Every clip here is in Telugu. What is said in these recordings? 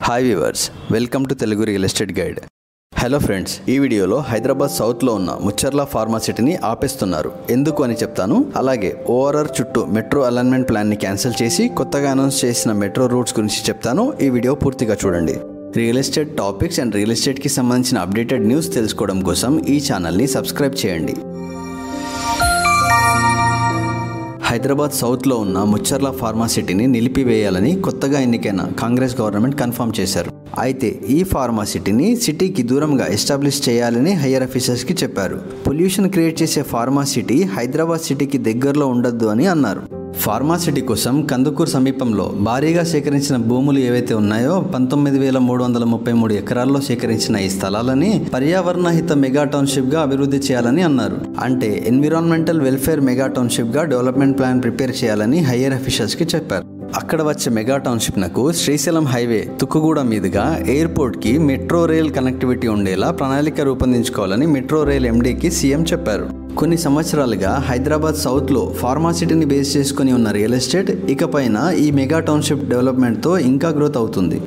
Hi viewers, welcome to Telugu real estate guide. Hello friends, ఈ వీడియోలో హైదరాబాద్ సౌత్లో ఉన్న ముచ్చర్ల ఫార్మాసిటీని ఆపేస్తున్నారు. ఎందుకు అని చెప్తాను. అలాగే ఓఆర్ఆర్ చుట్టూ మెట్రో అలైన్మెంట్ ప్లాన్ని క్యాన్సిల్ చేసి కొత్తగా అనౌన్స్ చేసిన మెట్రో రూట్స్ గురించి చెప్తాను. ఈ వీడియో పూర్తిగా చూడండి. Real estate topics and real ఎస్టేట్కి సంబంధించిన అప్డేటెడ్ న్యూస్ తెలుసుకోవడం కోసం ఈ ఛానల్ని సబ్స్క్రైబ్ చేయండి. హైదరాబాద్ సౌత్లో ఉన్న ముచ్చర్ల ఫార్మాసిటీని నిలిపివేయాలని కొత్తగా ఎన్నికైన కాంగ్రెస్ గవర్నమెంట్ కన్ఫర్మ్ చేశారు. అయితే ఈ ఫార్మాసిటీని సిటీకి దూరంగా ఎస్టాబ్లిష్ చేయాలని హయ్యర్ ఆఫీసర్స్కి చెప్పారు. పొల్యూషన్ క్రియేట్ చేసే ఫార్మాసిటీ హైదరాబాద్ సిటీకి దగ్గరలో ఉండొద్దు అని అన్నారు. ఫార్మాసిటీ కోసం కందుకూరు సమీపంలో భారీగా సేకరించిన భూములు ఏవైతే ఉన్నాయో 19,333 ఎకరాల్లో సేకరించిన ఈ స్థలాలని పర్యావరణహిత మెగా టౌన్షిప్గా అభివృద్ధి చేయాలని అన్నారు. అంటే ఎన్విరాన్మెంటల్ వెల్ఫేర్ మెగా టౌన్షిప్గా డెవలప్మెంట్ ప్లాన్ ప్రిపేర్ చేయాలని హయ్యర్ ఆఫీసర్స్కి చెప్పారు. అక్కడ వచ్చే మెగా టౌన్షిప్నకు శ్రీశైలం హైవే తుక్కుగూడ మీదుగా ఎయిర్పోర్ట్కి మెట్రో రైల్ కనెక్టివిటీ ఉండేలా ప్రణాళిక రూపొందించుకోవాలని మెట్రో రైల్ ఎండీకి సీఎం చెప్పారు. కొన్ని సంవత్సరాలుగా హైదరాబాద్ సౌత్లో ఫార్మాసిటీని బేస్ చేసుకుని ఉన్న రియల్ ఎస్టేట్ ఇకపైన ఈ మెగా టౌన్షిప్ డెవలప్మెంట్తో ఇంకా గ్రోత్ అవుతుంది.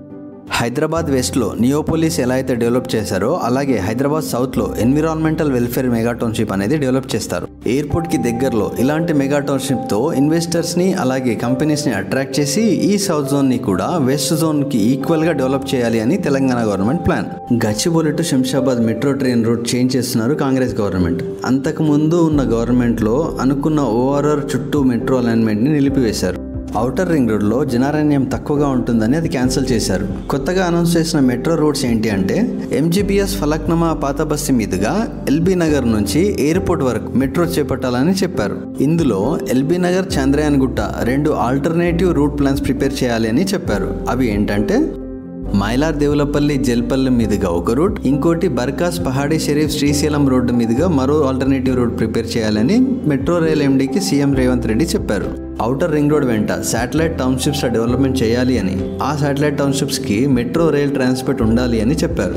హైదరాబాద్ వెస్ట్లో నియోపోలిస్ ఎలా అయితే డెవలప్ చేశారో అలాగే హైదరాబాద్ సౌత్లో ఎన్విరాన్మెంటల్ వెల్ఫేర్ మెగా టౌన్షిప్ అనేది డెవలప్ చేస్తారు. ఎయిర్పోర్ట్కి దగ్గరలో ఇలాంటి మెగా టౌన్షిప్తో ఇన్వెస్టర్స్ని అలాగే కంపెనీస్ని అట్రాక్ట్ చేసి ఈ సౌత్ జోన్ని కూడా వెస్ట్ జోన్కి ఈక్వల్గా డెవలప్ చేయాలి అని Telangana government plan. Gachibowli to Shamshabad metro train route change చేస్తున్నారు కాంగ్రెస్ గవర్నమెంట్. అంతకుముందు ఉన్న గవర్నమెంట్లో అనుకున్న ఓఆర్ఆర్ చుట్టూ మెట్రో అలైన్మెంట్ని నిలిపివేశారు. ఔటర్ రింగ్ రోడ్లో జనారణ్యం తక్కువగా ఉంటుందని అది క్యాన్సిల్ చేశారు. కొత్తగా అనౌన్స్ చేసిన మెట్రో రూట్స్ ఏంటి అంటే ఎంజీబీఎస్ ఫలక్నమా పాత బస్తీ మీదుగా ఎల్బీ నగర్ నుంచి ఎయిర్పోర్ట్ వరకు మెట్రో చేపట్టాలని చెప్పారు. ఇందులో ఎల్బీ నగర్ చంద్రయాన్ గుట్ట 2 ఆల్టర్నేటివ్ రూట్ ప్లాన్స్ ప్రిపేర్ చేయాలి అని చెప్పారు. అవి ఏంటంటే మైలార్ దేవులపల్లి జల్పల్లి మీదుగా ఒక రూట్, ఇంకోటి బర్కాస్ పహాడీ షరీఫ్ శ్రీశైలం రోడ్డు మీదుగా మరో ఆల్టర్నేటివ్ రూట్ ప్రిపేర్ చేయాలని మెట్రో రైల్ ఎండీకి సీఎం రేవంత్ రెడ్డి చెప్పారు. ఔటర్ రింగ్ రోడ్ వెంట శాటిలైట్ టౌన్షిప్స్ డెవలప్మెంట్ చేయాలి అని, ఆ శాటిలైట్ టౌన్షిప్స్కి మెట్రో రైల్ ట్రాన్స్పోర్ట్ ఉండాలి అని చెప్పారు.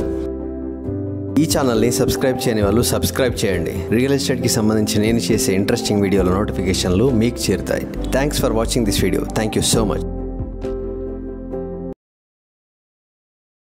ఈ ఛానల్ని సబ్స్క్రైబ్ చేయని వాళ్ళు సబ్స్క్రైబ్ చేయండి. రియల్ ఎస్టేట్కి సంబంధించి నేను చేసే ఇంట్రెస్టింగ్ వీడియోల నోటిఫికేషన్లు మీకు చేరుతాయి. Thanks for watching this video. Thank you so much.